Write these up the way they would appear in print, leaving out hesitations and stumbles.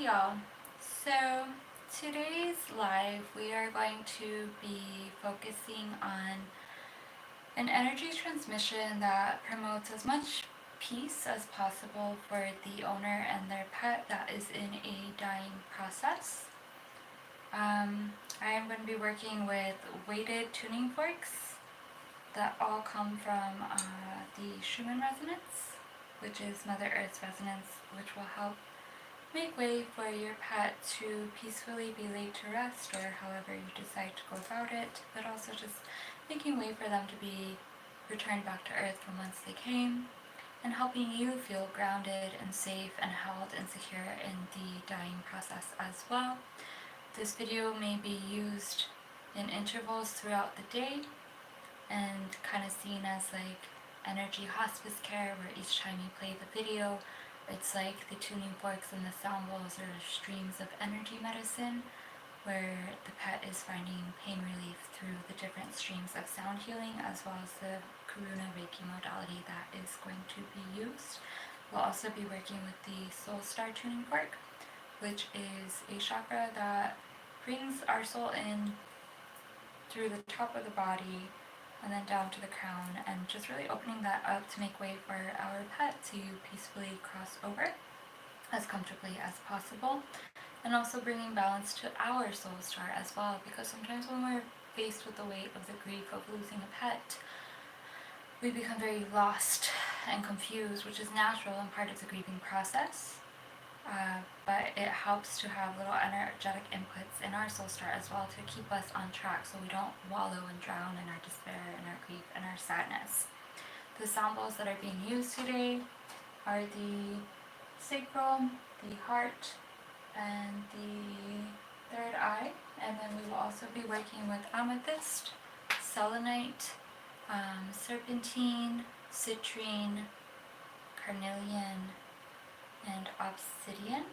y'all. So today's live we are going to be focusing on an energy transmission that promotes as much peace as possible for the owner and their pet that is in a dying process. I am going to be working with weighted tuning forks that all come from the Schumann resonance, which is Mother Earth's resonance, which will help make way for your pet to peacefully be laid to rest, or however you decide to go about it, but also just making way for them to be returned back to earth from whence they came, and helping you feel grounded and safe and held and secure in the dying process as well. This video may be used in intervals throughout the day and kind of seen as like energy hospice care, where each time you play the video, it's like the tuning forks and the sound bowls are streams of energy medicine, where the pet is finding pain relief through the different streams of sound healing, as well as the Karuna Reiki modality that is going to be used. We'll also be working with the Soul Star tuning fork, which is a chakra that brings our soul in through the top of the body and then down to the crown, and just really opening that up to make way for our pet to peacefully cross over as comfortably as possible, and also bringing balance to our soul star as well, because sometimes when we're faced with the weight of the grief of losing a pet, we become very lost and confused, which is natural and part of the grieving process. But it helps to have little energetic inputs in our soul star as well to keep us on track, so we don't wallow and drown in our despair and our grief and our sadness. The sound bowls that are being used today are the sacral, the heart, and the third eye. And then we will also be working with amethyst, selenite, serpentine, citrine, carnelian, and obsidian,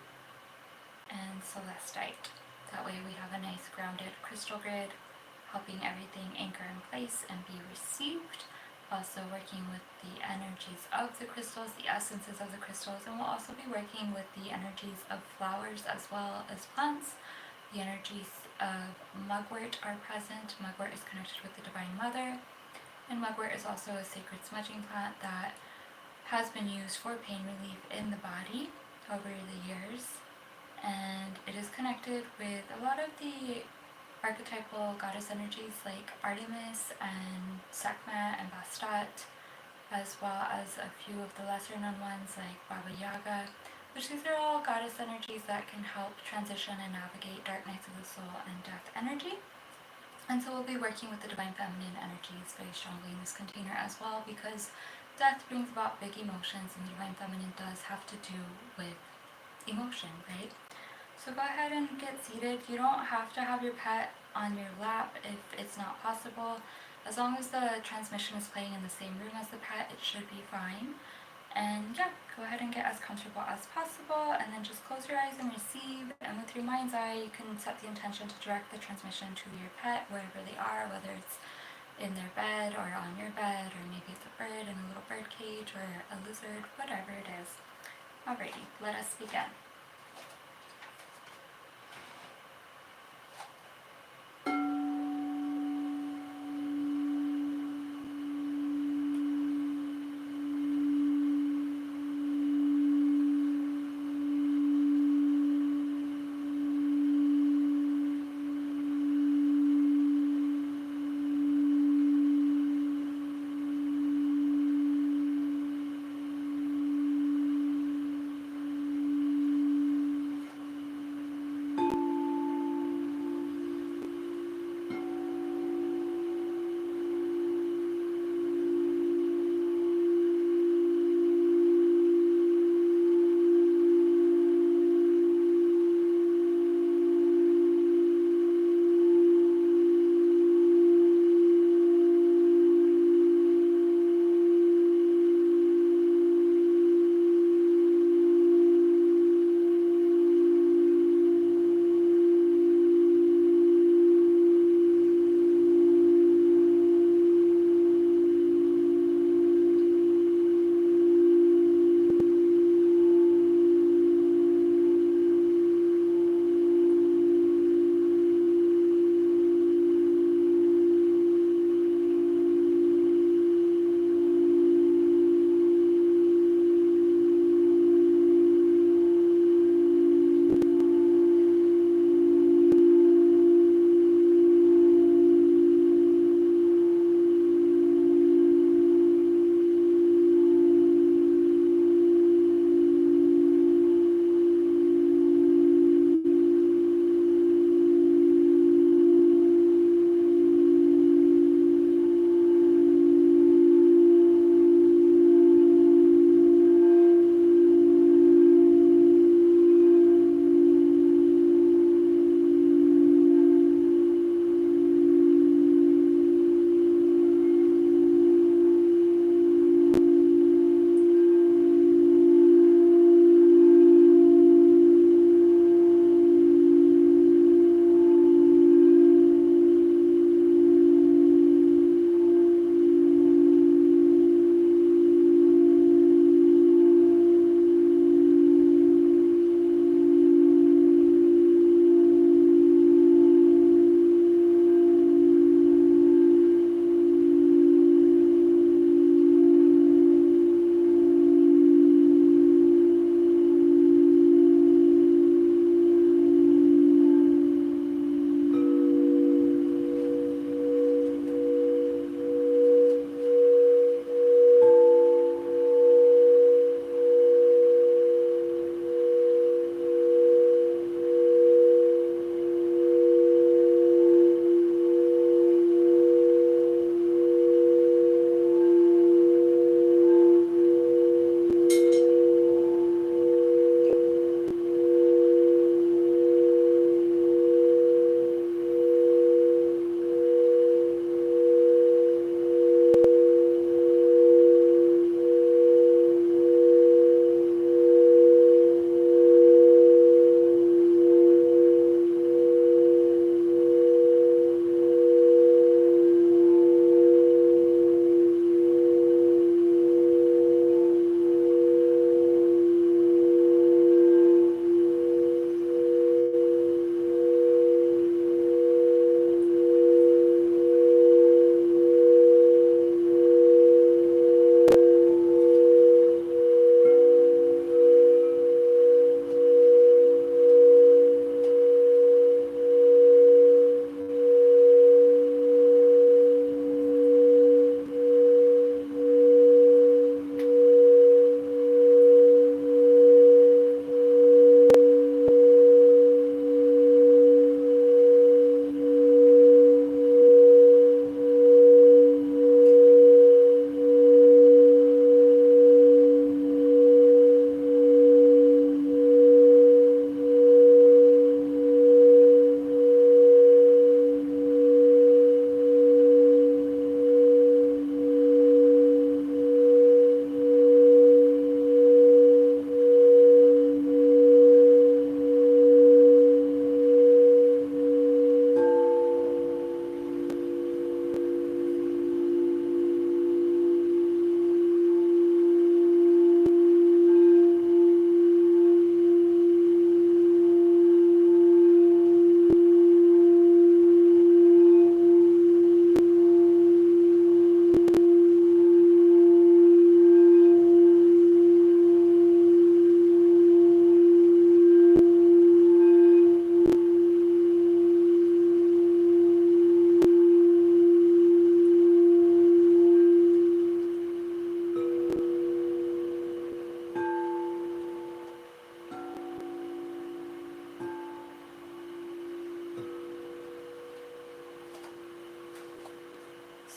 and celestite. That way we have a nice grounded crystal grid, helping everything anchor in place and be received. Also working with the energies of the crystals, the essences of the crystals, and we'll also be working with the energies of flowers as well as plants. The energies of mugwort are present. Mugwort is connected with the Divine Mother, and mugwort is also a sacred smudging plant that has been used for pain relief in the body over the years, and it is connected with a lot of the archetypal goddess energies like Artemis and Sekhmet and Bastet, as well as a few of the lesser known ones like Baba Yaga, which these are all goddess energies that can help transition and navigate dark nights of the soul and death energy. And so we'll be working with the Divine Feminine energies very strongly in this container as well, because death brings about big emotions, and the Divine Feminine does have to do with emotion, right? So go ahead and get seated. You don't have to have your pet on your lap if it's not possible. As long as the transmission is playing in the same room as the pet, it should be fine. And yeah, go ahead and get as comfortable as possible, and then just close your eyes and receive. And with your mind's eye, you can set the intention to direct the transmission to your pet wherever they are, whether it's in their bed or on your bed, or maybe it's a bird in a little bird cage or a lizard, whatever it is. Alrighty, let us begin.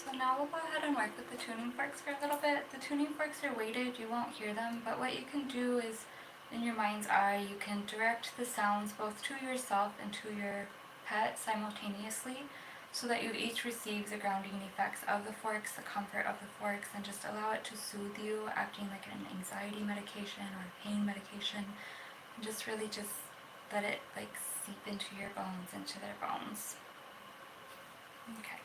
So now we'll go ahead and work with the tuning forks for a little bit. The tuning forks are weighted, you won't hear them, but what you can do is, in your mind's eye, you can direct the sounds both to yourself and to your pet simultaneously, so that you each receive the grounding effects of the forks, the comfort of the forks, and just allow it to soothe you, acting like an anxiety medication or pain medication, and just really just let it like seep into your bones, into their bones. Okay.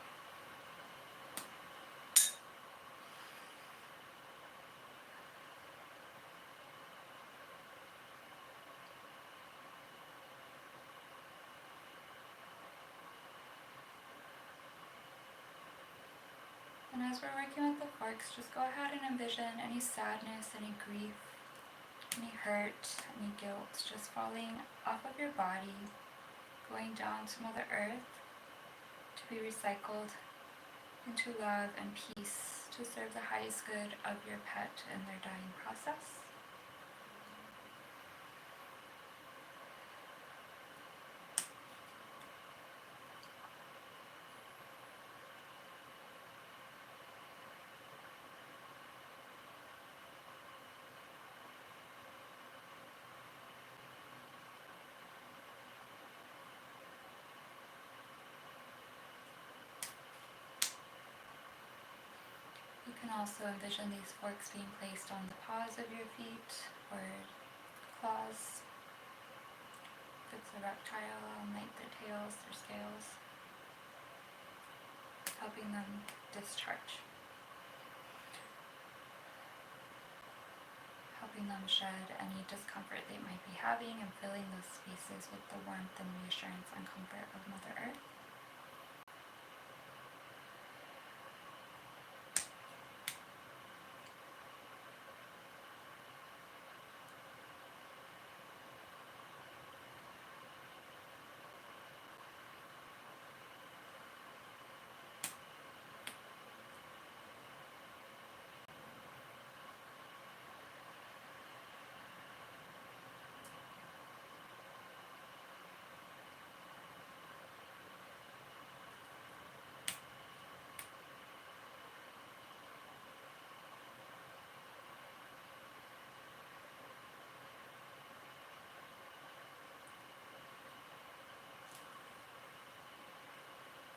And as we're working with the forks, just go ahead and envision any sadness, any grief, any hurt, any guilt just falling off of your body, going down to Mother Earth to be recycled into love and peace to serve the highest good of your pet in their dying process. You can also envision these forks being placed on the paws of your feet or claws. If it's a reptile, on like their tails, their scales, helping them discharge, helping them shed any discomfort they might be having, and filling those spaces with the warmth and reassurance and comfort of Mother Earth.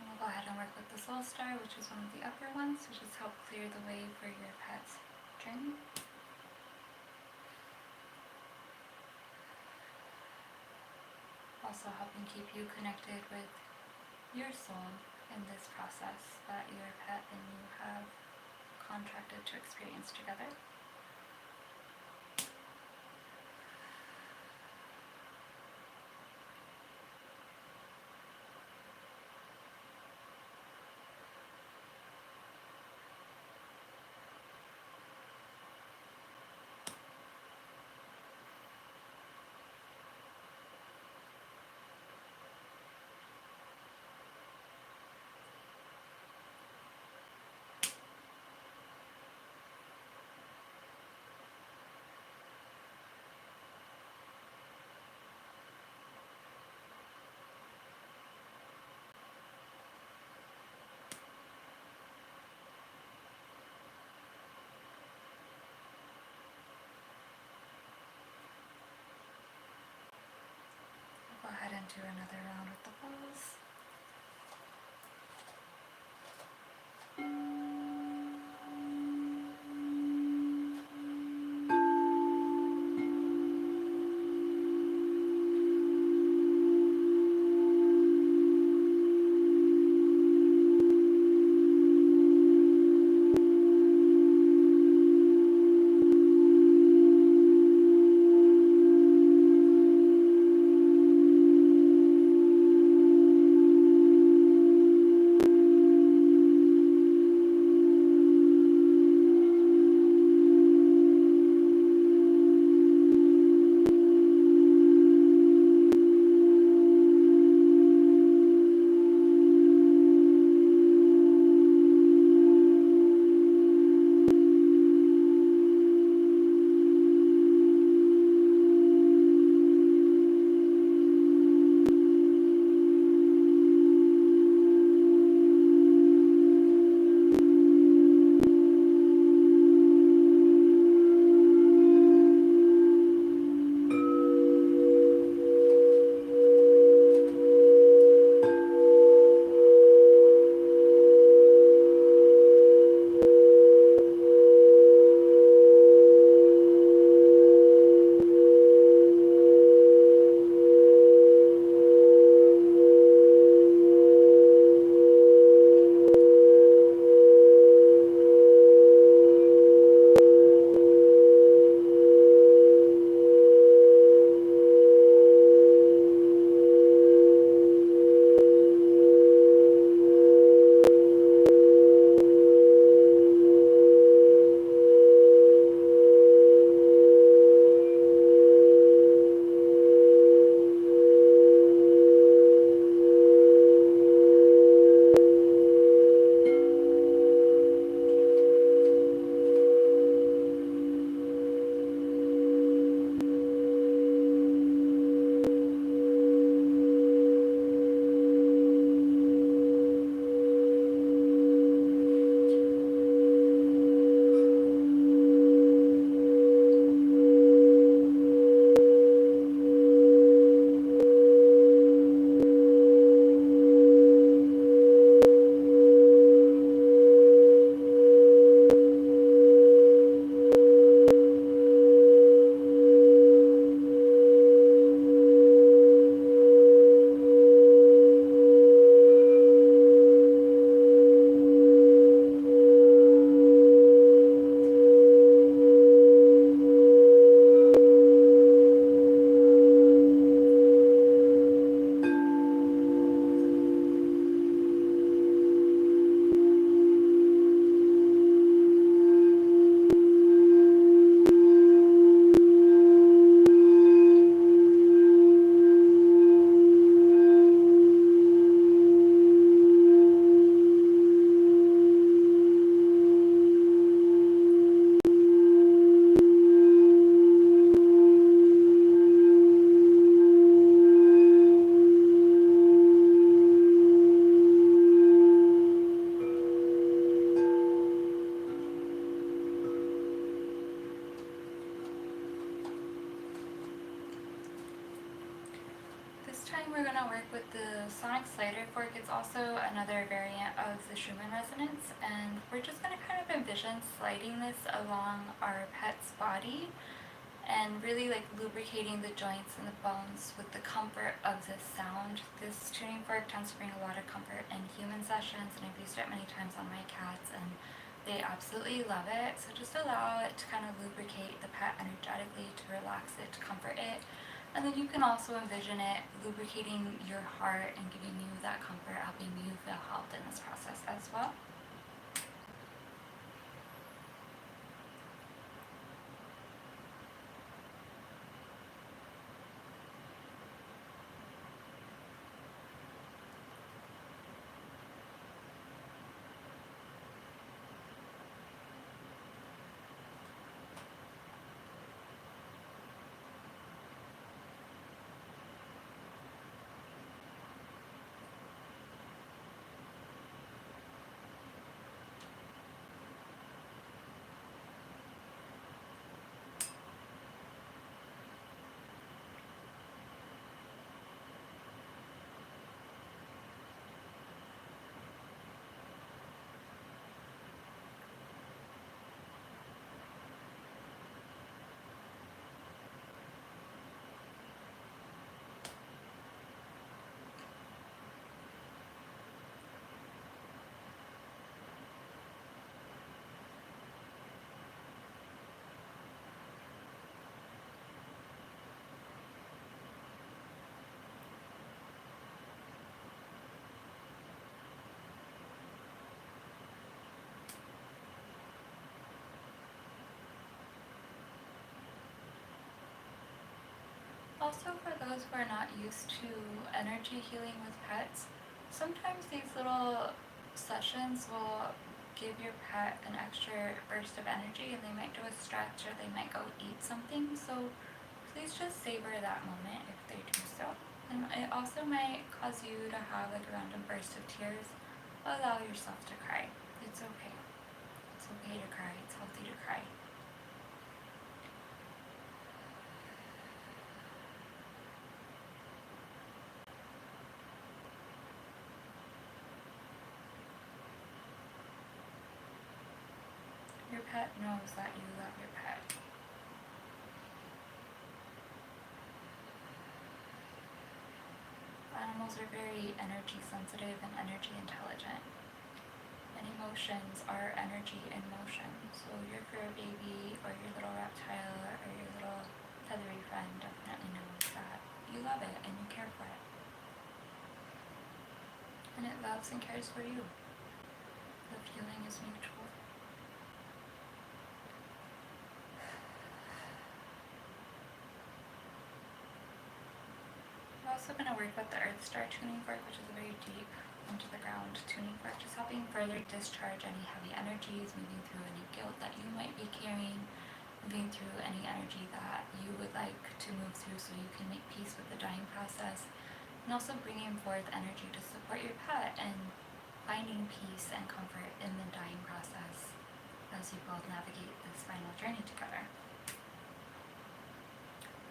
We'll go ahead and work with the Soul Star, which is one of the upper ones, which just help clear the way for your pet's journey. Also helping keep you connected with your soul in this process that your pet and you have contracted to experience together. Go ahead and do another round with the balls. we're going to work with the sonic slider fork. It's also another variant of the Schumann resonance, and we're just going to kind of envision sliding this along our pet's body and really like lubricating the joints and the bones with the comfort of this sound. This tuning fork tends to bring a lot of comfort in human sessions, and I've used it many times on my cats, and they absolutely love it. So just allow it to kind of lubricate the pet energetically, to relax it, to comfort it. And then you can also envision it lubricating your heart and giving you that comfort, helping you feel helped in this process as well. Also, for those who are not used to energy healing with pets, sometimes these little sessions will give your pet an extra burst of energy, and they might do a stretch or they might go eat something. So please just savor that moment if they do so. And it also might cause you to have like a random burst of tears. Allow yourself to cry. It's okay. It's okay to cry. It's healthy to cry. Your pet knows that you love your pet. Animals are very energy sensitive and energy intelligent. And emotions are energy in motion. So your fur baby or your little reptile or your little feathery friend definitely knows that you love it and you care for it. And it loves and cares for you. The feeling is mutual. We're also going to work with the Earth Star tuning fork, which is a very deep into the ground tuning fork, just helping further discharge any heavy energies, moving through any guilt that you might be carrying, moving through any energy that you would like to move through so you can make peace with the dying process, and also bringing forth energy to support your pet and finding peace and comfort in the dying process as you both navigate this final journey together.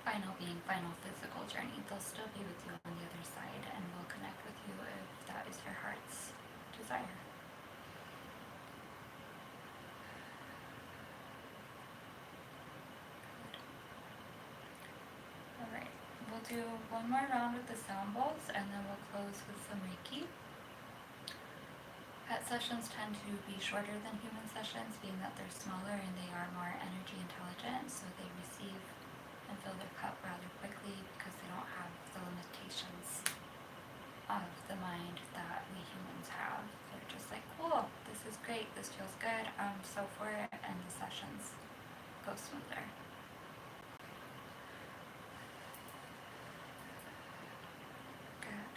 Final being final physical journey. They'll still be with you on the other side and will connect with you if that is your heart's desire. Good. Alright, we'll do one more round with the sound bowls and then we'll close with some Reiki. Pet sessions tend to be shorter than human sessions, being that they're smaller and they are more energy intelligent, so they receive and fill their cup rather quickly because they don't have the limitations of the mind that we humans have. They're just like, cool, this is great, this feels good, I'm so for it, and the sessions go smoother. Good.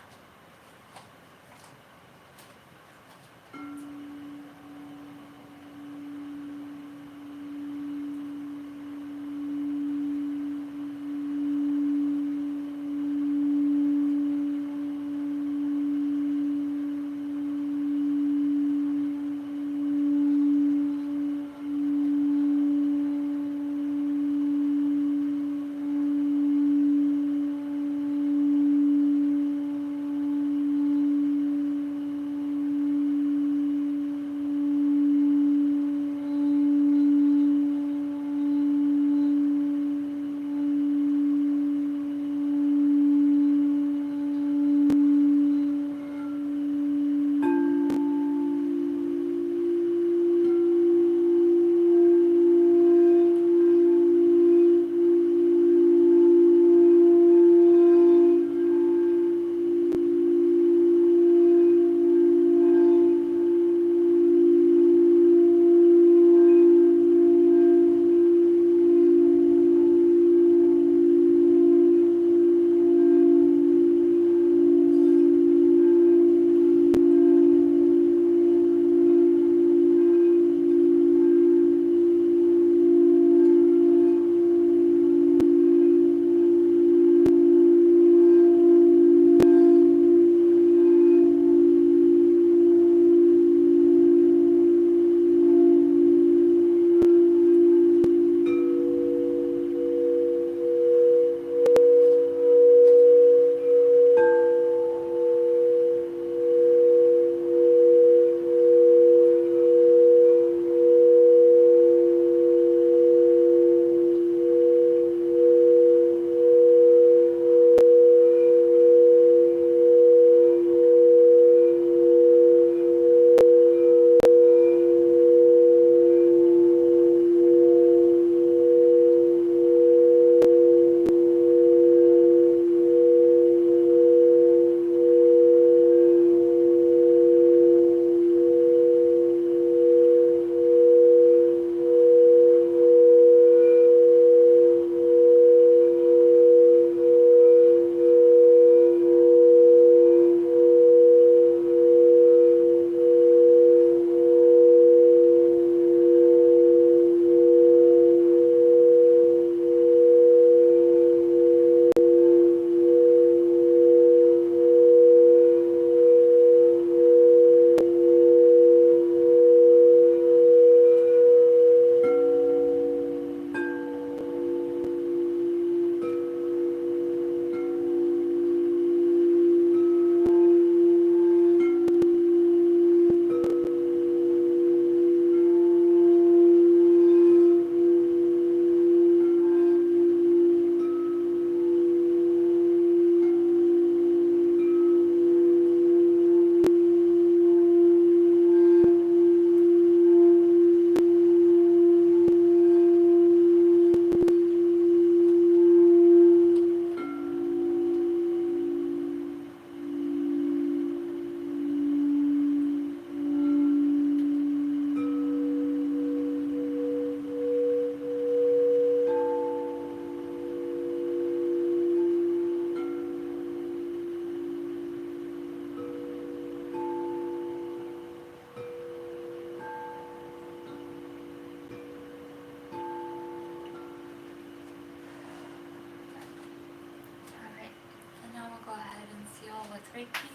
with Reiki,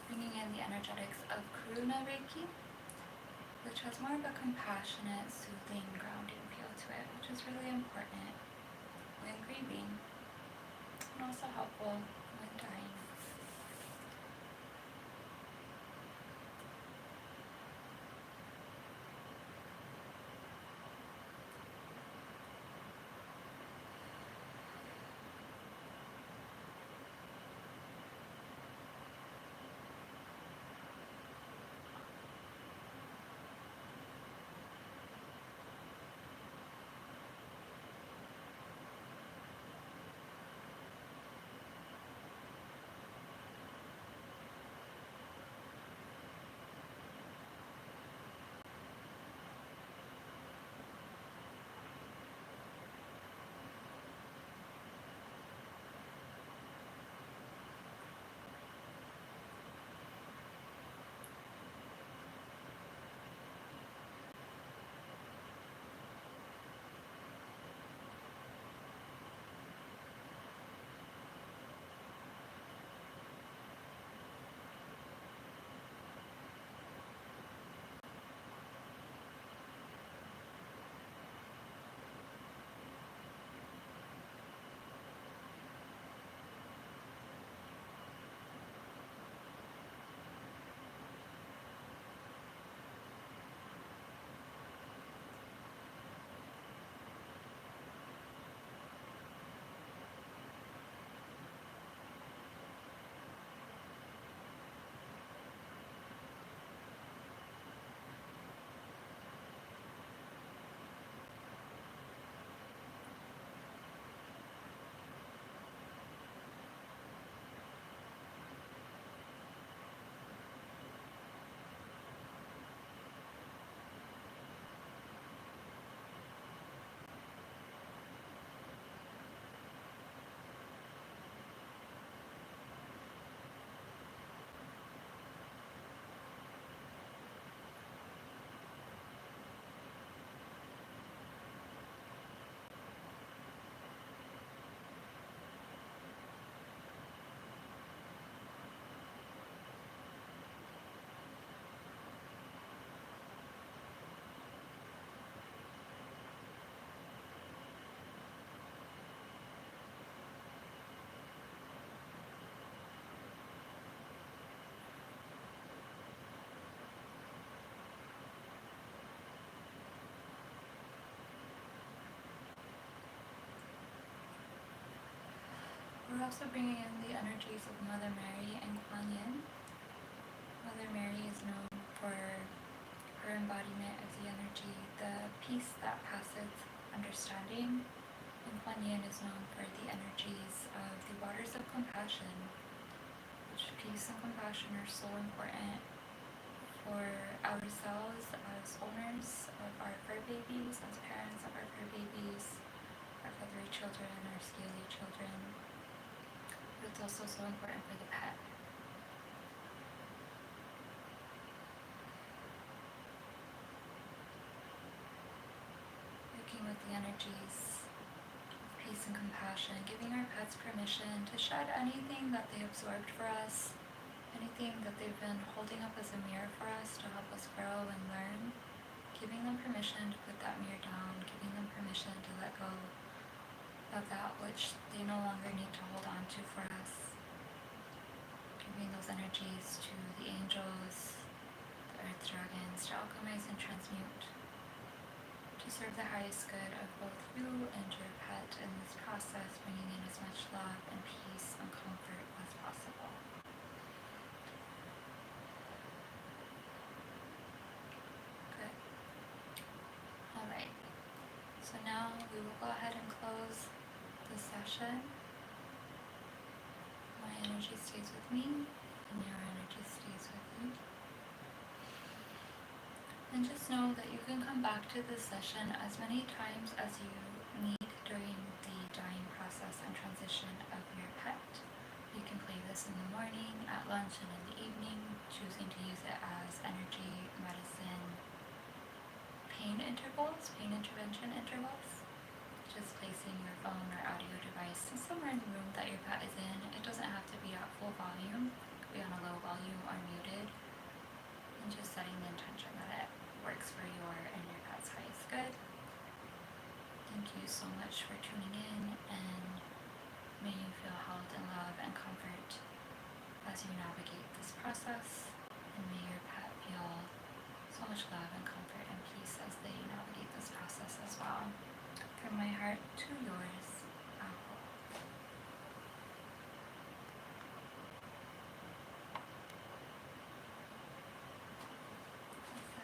bringing in the energetics of Karuna Reiki, which has more of a compassionate, soothing, grounding feel to it, which is really important when grieving and also helpful when dying. We're also bringing in the energies of Mother Mary and Kuan Yin. Mother Mary is known for her embodiment of the energy, the peace that passes understanding, and Kuan Yin is known for the energies of the waters of compassion, which peace and compassion are so important for ourselves as owners of our fur babies, as parents of our fur babies, our feathery children, our scaly children. But it's also so important for the pet. Working with the energies of peace and compassion, giving our pets permission to shed anything that they absorbed for us, anything that they've been holding up as a mirror for us to help us grow and learn, giving them permission to put that mirror down, giving them permission to let go of that which they no longer need to hold on to for us, giving those energies to the angels, the earth dragons, to alchemize and transmute, to serve the highest good of both you and your pet in this process, bringing in as much love and peace and comfort as possible. Good. Alright, so now we will go ahead and close the session. My energy stays with me, and your energy stays with you. And just know that you can come back to this session as many times as you need during the dying process and transition of your pet. You can play this in the morning, at lunch, and in the evening, choosing to use it as energy, medicine, pain intervention intervals. Just placing your phone or audio device somewhere in the room that your pet is in. It doesn't have to be at full volume. much for tuning in, and may you feel held in love and comfort as you navigate this process, and may your pet feel so much love and comfort and peace as they navigate this process as well. From my heart to yours.